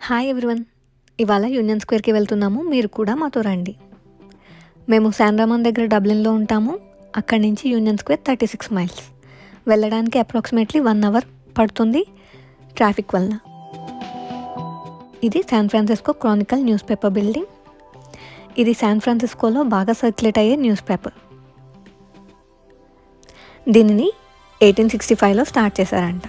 Hi everyone. ఇవాళ union స్క్వేర్కి వెళ్తున్నాము. మీరు కూడా మాతో రండి. మేము శాన్ రామన్ దగ్గర డబ్లిన్లో ఉంటాము. అక్కడి నుంచి యూనియన్ స్క్వేర్ 36 మైల్స్. వెళ్ళడానికి అప్రాక్సిమేట్లీ 1 అవర్ పడుతుంది ట్రాఫిక్ వలన. ఇది San Francisco Chronicle news paper building. ఇది శాన్ ఫ్రాన్సిస్కోలో బాగా సర్క్యులేట్ అయ్యే న్యూస్ పేపర్. దీనిని 1865లో స్టార్ట్ చేశారంట.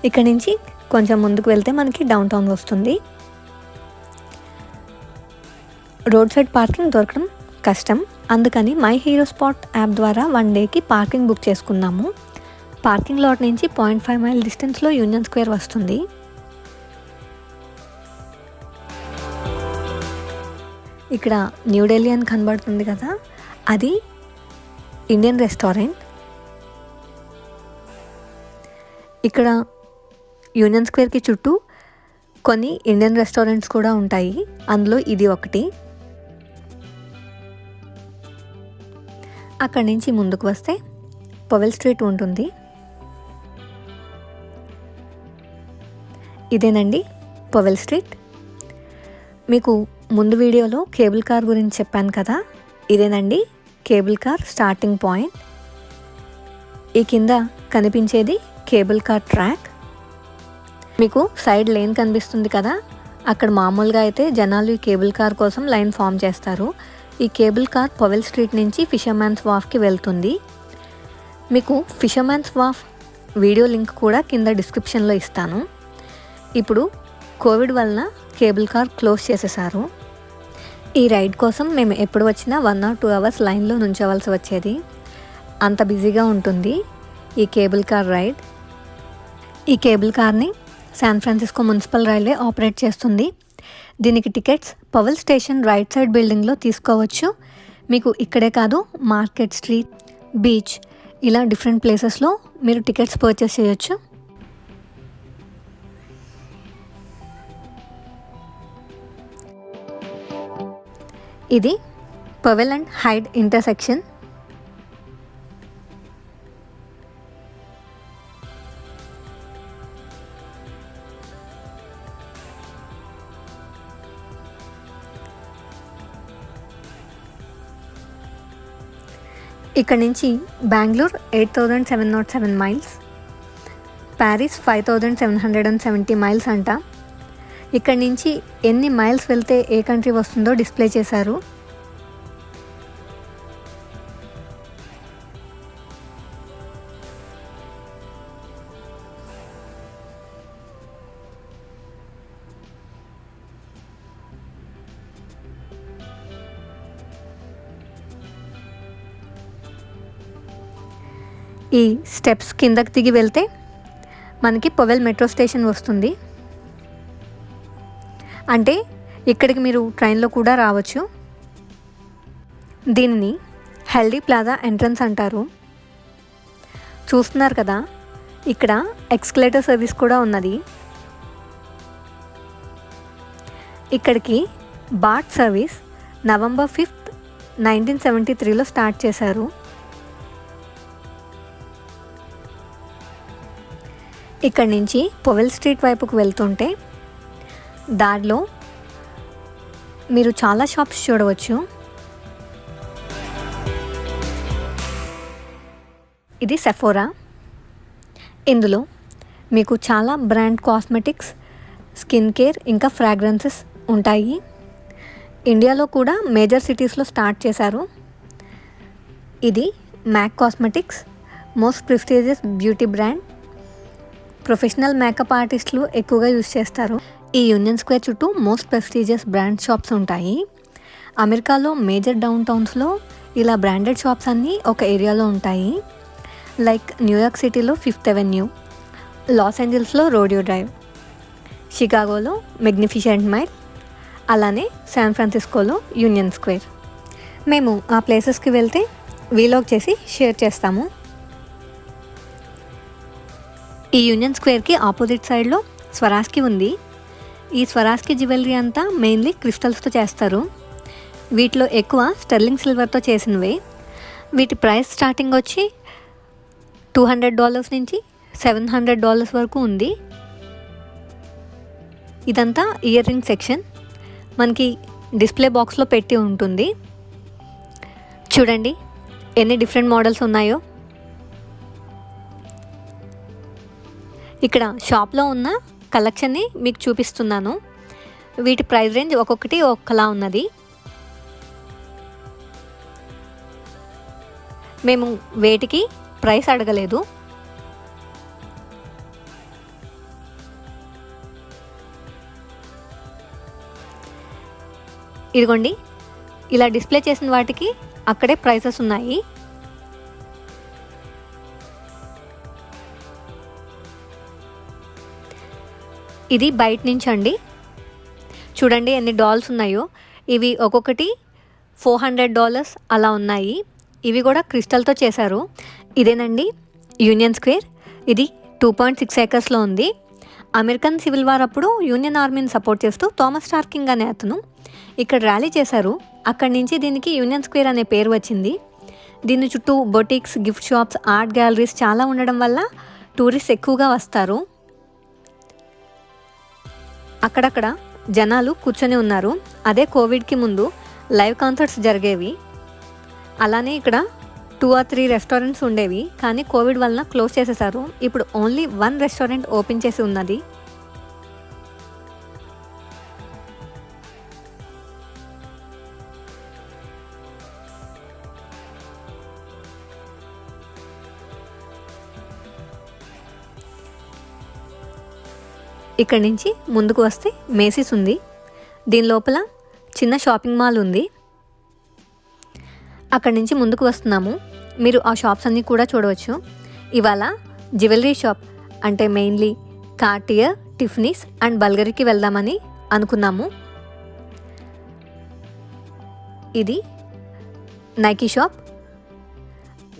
ఇక్కడ నుంచి కొంచెం ముందుకు వెళ్తే మనకి డౌన్ టౌన్ వస్తుంది. రోడ్ సైడ్ పార్కింగ్ దొరకడం కష్టం, అందుకని మై హీరో స్పాట్ యాప్ ద్వారా 1 డేకి పార్కింగ్ బుక్ చేసుకున్నాము. పార్కింగ్ లాట్ నుంచి 0.5 మైల్ డిస్టెన్స్లో యూనియన్ స్క్వేర్ వస్తుంది. ఇక్కడ న్యూ ఢిల్లీ అని కనబడుతుంది కదా, అది ఇండియన్ రెస్టారెంట్. ఇక్కడ యూనియన్ స్క్వేర్కి చుట్టూ కొన్ని ఇండియన్ రెస్టారెంట్స్ కూడా ఉంటాయి, అందులో ఇది ఒకటి. అక్కడి నుంచి ముందుకు వస్తే పవెల్ స్ట్రీట్ ఉంటుంది. ఇదేనండి పవెల్ స్ట్రీట్. మీకు ముందు వీడియోలో కేబుల్ కార్ గురించి చెప్పాను కదా, ఇదేనండి కేబుల్ కార్ స్టార్టింగ్ పాయింట్. ఈ కింద కనిపించేది కేబుల్ కార్ ట్రాక్. మీకు సైడ్ లేన్ కనిపిస్తుంది కదా, అక్కడ మామూలుగా అయితే జనాలు ఈ కేబుల్ కార్ కోసం లైన్ ఫామ్ చేస్తారు. ఈ కేబుల్ కార్ పవెల్ స్ట్రీట్ నుంచి ఫిషర్మ్యాన్స్ వాఫ్కి వెళ్తుంది. మీకు ఫిషర్మ్యాన్స్ వాఫ్ వీడియో లింక్ కూడా కింద డిస్క్రిప్షన్లో ఇస్తాను. ఇప్పుడు కోవిడ్ వలన కేబుల్ కార్ క్లోజ్ చేసేసారు. ఈ రైడ్ కోసం మేము ఎప్పుడు వచ్చినా 1 or 2 అవర్స్ లైన్లో నుంచోవలసి వచ్చేది. అంత బిజీగా ఉంటుంది ఈ కేబుల్ కార్ రైడ్. ఈ కేబుల్ కార్ని San Francisco municipal railway operate చేస్తుంది. దీనికి tickets Powell station right side బిల్డింగ్లో తీసుకోవచ్చు. మీకు ఇక్కడే కాదు, మార్కెట్ స్ట్రీట్, బీచ్, ఇలా డిఫరెంట్ ప్లేసెస్లో మీరు టికెట్స్ పర్చేస్ చేయొచ్చు. ఇది పవెల్ అండ్ హైడ్ ఇంటర్సెక్షన్. ఇక్కడ నుంచి బెంగళూరు 8707 మైల్స్, ప్యారిస్ 5770 మైల్స్ అంట. ఇక్కడ నుంచి ఎన్ని మైల్స్ వెళ్తే ఏ కంట్రీ వస్తుందో డిస్ప్లే చేశారు. ఈ స్టెప్స్ కిందకి దిగి వెళ్తే మనకి పవెల్ మెట్రో స్టేషన్ వస్తుంది. అంటే ఇక్కడికి మీరు ట్రైన్లో కూడా రావచ్చు. దీనిని హెల్దీ ప్లాజా ఎంట్రన్స్ అంటారు. చూస్తున్నారు కదా, ఇక్కడ ఎక్స్కలేటర్ సర్వీస్ కూడా ఉన్నది. ఇక్కడికి బాట్ సర్వీస్ November 5th, 1973లో స్టార్ట్ చేశారు. ఇక్కడి నుంచి పవెల్ స్ట్రీట్ వైపుకు వెళ్తుంటే దారిలో మీరు చాలా షాప్స్ చూడవచ్చు. ఇది సెఫోరా. ఇందులో మీకు చాలా బ్రాండ్ కాస్మెటిక్స్, స్కిన్ కేర్, ఇంకా ఫ్రాగ్రెన్సెస్ ఉంటాయి. ఇండియాలో కూడా మేజర్ సిటీస్లో స్టార్ట్ చేశారు. ఇది MAC cosmetics, most prestigious beauty brand. Professional makeup ఆర్టిస్టులు ఎక్కువగా యూజ్ చేస్తారు. ఈ యూనియన్ స్క్వేర్ చుట్టూ మోస్ట్ ప్రెస్టీజియస్ బ్రాండ్ షాప్స్ ఉంటాయి. అమెరికాలో మేజర్ డౌన్ టౌన్స్లో ఇలా బ్రాండెడ్ షాప్స్ అన్నీ ఒక ఏరియాలో ఉంటాయి. లైక్ న్యూయార్క్ సిటీలో 5th Avenue, లాస్ ఏంజల్స్లో రోడియో డ్రైవ్, షికాగోలో మెగ్నిఫిషెంట్ మైల్, అలానే శాన్ ఫ్రాన్సిస్కోలో యూనియన్ స్క్వేర్. మేము ఆ ప్లేసెస్కి వెళ్తే వీలాగ్ చేసి షేర్ చేస్తాము. ఈ యూనియన్ స్క్వేర్కి ఆపోజిట్ సైడ్లో స్వరాస్కి ఉంది. ఈ స్వరాస్కి జ్యువెలరీ అంతా మెయిన్లీ క్రిస్టల్స్తో చేస్తారు. వీటిలో ఎక్కువ స్టెర్లింగ్ సిల్వర్తో చేసినవే. వీటి ప్రైస్ స్టార్టింగ్ వచ్చి $200 నుంచి $700 వరకు ఉంది. ఇదంతా ఇయర్ రింగ్ సెక్షన్. మనకి డిస్ప్లే బాక్స్లో పెట్టి ఉంటుంది. చూడండి ఎన్ని డిఫరెంట్ మోడల్స్ ఉన్నాయో. ఇక్కడ షాప్లో ఉన్న కలెక్షన్ని మీకు చూపిస్తున్నాను. వీటి ప్రైస్ రేంజ్ ఒక్కొక్కటి ఒక్కలా ఉన్నది. మేము వేటికి ప్రైస్ అడగలేదు. ఇదిగోండి ఇలా డిస్ప్లే చేసిన వాటికి అక్కడే ప్రైసెస్ ఉన్నాయి. ఇది బయట నుంచి అండి. చూడండి ఎన్ని డాల్స్ ఉన్నాయో. ఇవి ఒక్కొక్కటి $400 అలా ఉన్నాయి. ఇవి కూడా క్రిస్టల్తో చేశారు. ఇదేనండి యూనియన్ స్క్వేర్. ఇది 2.6 ఏకర్స్లో ఉంది. అమెరికన్ సివిల్ వార్ అప్పుడు యూనియన్ ఆర్మీని సపోర్ట్ చేస్తూ థామస్ స్టార్కింగ్ అనే అతను ఇక్కడ ర్యాలీ చేశారు. అక్కడి నుంచి దీనికి యూనియన్ స్క్వేర్ అనే పేరు వచ్చింది. దీని చుట్టూ boutiques, gift shops, art galleries చాలా ఉండడం వల్ల టూరిస్ట్ ఎక్కువగా వస్తారు. అక్కడక్కడ జనాలు కూర్చొని ఉన్నారు. అదే కోవిడ్కి ముందు లైవ్ కాన్సర్ట్స్ జరిగేవి. అలానే ఇక్కడ 2 or 3 రెస్టారెంట్స్ ఉండేవి. కానీ కోవిడ్ వలన క్లోజ్ చేసేసారు. ఇప్పుడు ఓన్లీ 1 రెస్టారెంట్ ఓపెన్ చేసి ఉన్నది. ఇక్కడి నుంచి ముందుకు వస్తే మేసీస్ ఉంది. దీని లోపల చిన్న షాపింగ్ మాల్ ఉంది. అక్కడి నుంచి ముందుకు వస్తున్నాము. మీరు ఆ షాప్స్ అన్నీ కూడా చూడవచ్చు. ఇవాళ జ్యువెలరీ షాప్ అంటే మెయిన్లీ కార్టియర్, టిఫనీస్ అండ్ బల్గరీకి వెళ్దామని అనుకున్నాము. ఇది నైకీ షాప్.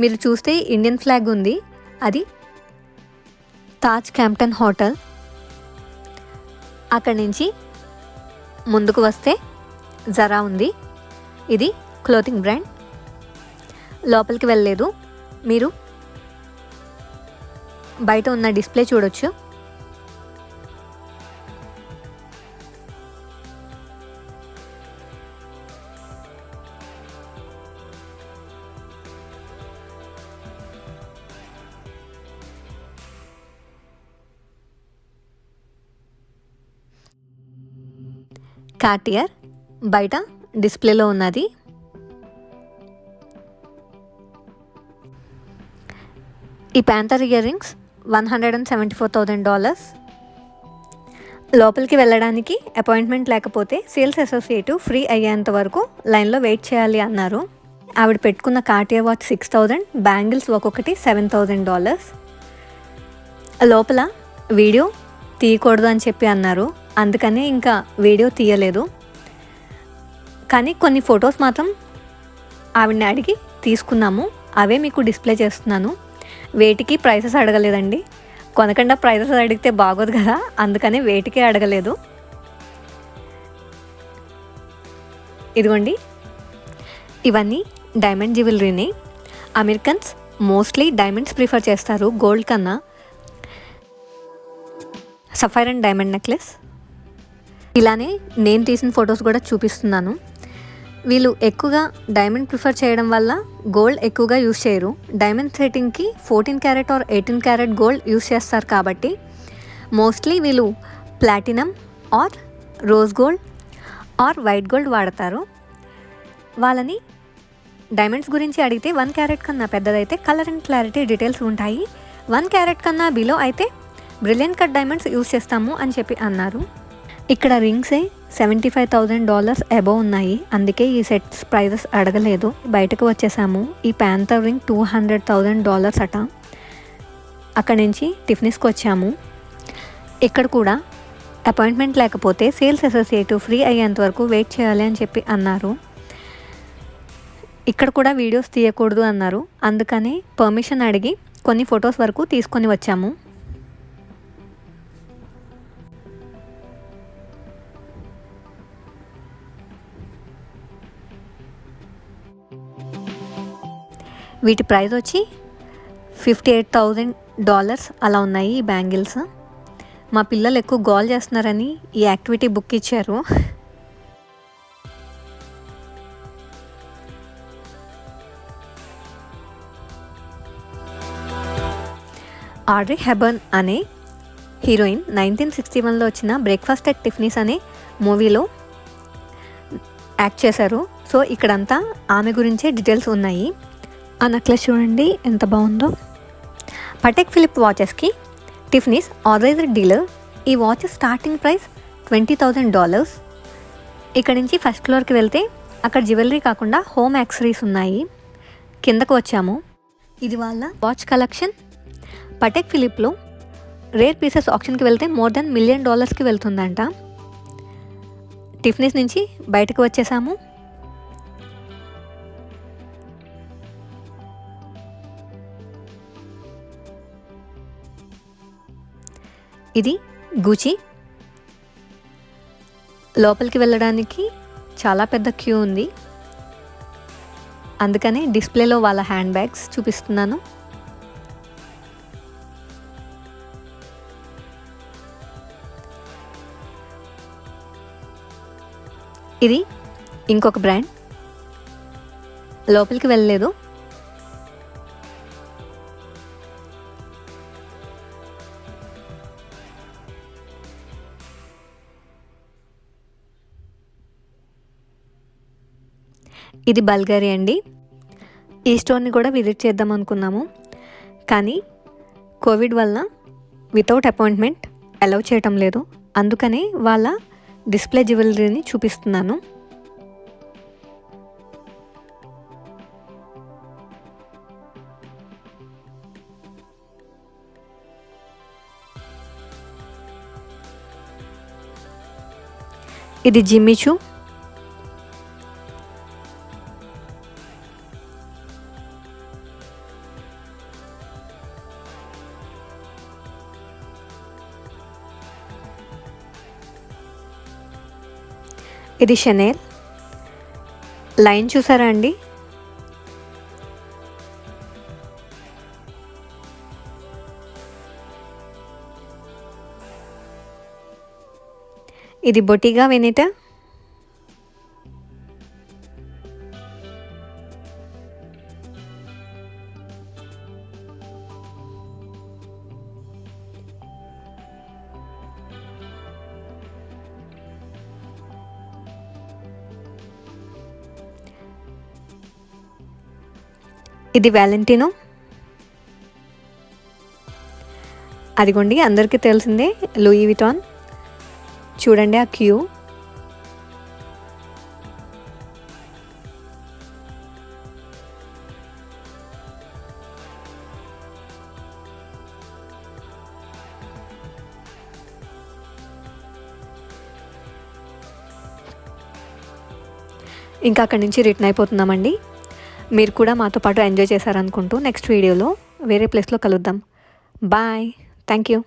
మీరు చూస్తే ఇండియన్ ఫ్లాగ్ ఉంది. అది తాజ్ క్యాంప్టన్ హోటల్. అక్కడి నుంచి ముందుకు వస్తే జరా ఉంది. ఇది క్లోతింగ్ బ్రాండ్. లోపలికి వెళ్ళలేదు. మీరు బయట ఉన్న డిస్ప్లే చూడొచ్చు. కార్టియర్ బయట డిస్ప్లేలో ఉన్నది. ఈ ప్యాంథర్ ఇయర్ రింగ్స్ $174,000. లోపలికి వెళ్ళడానికి అపాయింట్మెంట్ లేకపోతే సేల్స్ అసోసియేట్ ఫ్రీ అయ్యేంత వరకు లైన్లో వెయిట్ చేయాలి అన్నారు. ఆవిడ పెట్టుకున్న కార్టియర్ వాచ్ $6,000, బ్యాంగిల్స్ ఒక్కొక్కటి $7,000. లోపల వీడియో తీయకూడదు అని చెప్పి అన్నారు. అందుకని ఇంకా వీడియో తీయలేదు. కానీ కొన్ని ఫొటోస్ మాత్రం ఆవిడని అడిగి తీసుకున్నాము. అవే మీకు డిస్ప్లే చేస్తున్నాను. వేటికి ప్రైసెస్ అడగలేదండి. కొనకుండా ప్రైసెస్ అడిగితే బాగోదు కదా, అందుకని వేటికే అడగలేదు. ఇదిగోండి ఇవన్నీ డైమండ్ జ్యువెలరీని. అమెరికన్స్ మోస్ట్లీ డైమండ్స్ ప్రిఫర్ చేస్తారు గోల్డ్ కన్నా. Sapphire and diamond necklace. ఇలానే నేను తీసిన ఫొటోస్ కూడా చూపిస్తున్నాను. వీళ్ళు ఎక్కువగా డైమండ్ ప్రిఫర్ చేయడం వల్ల గోల్డ్ ఎక్కువగా యూస్ చేయరు. డైమండ్ సెట్టింగ్కి 14 carat or 18 carat gold use చేస్తారు కాబట్టి మోస్ట్లీ వీళ్ళు platinum or rose gold or white gold వాడతారు. వాళ్ళని డైమండ్స్ గురించి అడిగితే 1 క్యారెట్ కన్నా పెద్దదైతే కలర్ అండ్ క్లారిటీ డీటెయిల్స్ ఉంటాయి. 1 క్యారెట్ కన్నా బిలో అయితే బ్రిలియంట్ కట్ డైమండ్స్ యూస్ చేస్తాము అని చెప్పి అన్నారు. ఇక్కడ రింగ్సే $75,000 అబోవ్ ఉన్నాయి. అందుకే ఈ సెట్స్ ప్రైజెస్ అడగలేదు. బయటకు వచ్చేసాము. ఈ ప్యాంథర్ రింగ్ $200,000 అట. అక్కడి నుంచి టిఫినీస్కి వచ్చాము. ఇక్కడ కూడా అపాయింట్మెంట్ లేకపోతే సేల్స్ అసోసియేట్ ఫ్రీ అయ్యేంత వరకు వెయిట్ చేయాలి అని చెప్పి అన్నారు. ఇక్కడ కూడా వీడియోస్ తీయకూడదు అన్నారు. అందుకని పర్మిషన్ అడిగి కొన్ని ఫొటోస్ వరకు తీసుకొని వచ్చాము. వీటి ప్రైస్ వచ్చి $58,000 అలా ఉన్నాయి ఈ బ్యాంగిల్స్. మా పిల్లలు ఎక్కువ గోల్ చేస్తున్నారని ఈ యాక్టివిటీ బుక్ ఇచ్చారు. ఆడ్రీ హెబర్న్ అనే హీరోయిన్ 1961లో వచ్చిన బ్రేక్ఫాస్ట్ ఎట్ టిఫ్నీస్ అనే మూవీలో యాక్ట్ చేశారు. సో ఇక్కడంతా ఆమె గురించే డీటెయిల్స్ ఉన్నాయి. ఆ నెక్లెస్ చూడండి ఎంత బాగుందో. పటేక్ ఫిలిప్ వాచెస్కి టిఫ్నీస్ ఆథరైజ్డ్ డీలర్. ఈ వాచ్ స్టార్టింగ్ ప్రైస్ $20,000. ఇక్కడ నుంచి ఫస్ట్ ఫ్లోర్కి వెళ్తే అక్కడ జ్యువెలరీ కాకుండా హోమ్ యాక్సెసరీస్ ఉన్నాయి. కిందకు వచ్చాము. ఇది వాళ్ళ వాచ్ కలెక్షన్. పటేక్ ఫిలిప్లో రేర్ పీసెస్ ఆప్షన్కి వెళ్తే మోర్ దెన్ $1 million వెళ్తుందంట. టిఫ్నీస్ నుంచి బయటకు వచ్చేసాము. ఇది గూచి. లోపలికి వెళ్ళడానికి చాలా పెద్ద క్యూ ఉంది, అందుకనే డిస్ప్లేలో వాళ్ళ హ్యాండ్ బ్యాగ్స్ చూపిస్తున్నాను. ఇది ఇంకొక బ్రాండ్. లోపలికి వెళ్ళలేదు. ఇది బల్గరీ అండి. ఈ స్టోర్ని కూడా విజిట్ చేద్దాం అనుకున్నాము, కానీ కోవిడ్ వల్ల వితౌట్ అపాయింట్మెంట్ అలౌ చేయటం లేదు. అందుకనే వాళ్ళ డిస్ప్లే జ్యువెలరీని చూపిస్తున్నాను. ఇది జిమ్మీ చూ. ఇది షెనేల్. లైన్ చూసారా అండి? ఇది బొటిగా వెనిటా. ఇది వ్యాలెంటినో. అదిగోండి అందరికీ తెలిసిందే లూయి విటాన్. చూడండి ఆ క్యూ. ఇంకా అక్కడి నుంచి రిటర్న్ అయిపోతున్నామండి. మీరు కూడా మాతో పాటు ఎంజాయ్ చేశారనుకుంటూ నెక్స్ట్ వీడియోలో వేరే ప్లేస్లో కలుద్దాం. బాయ్. Thank you.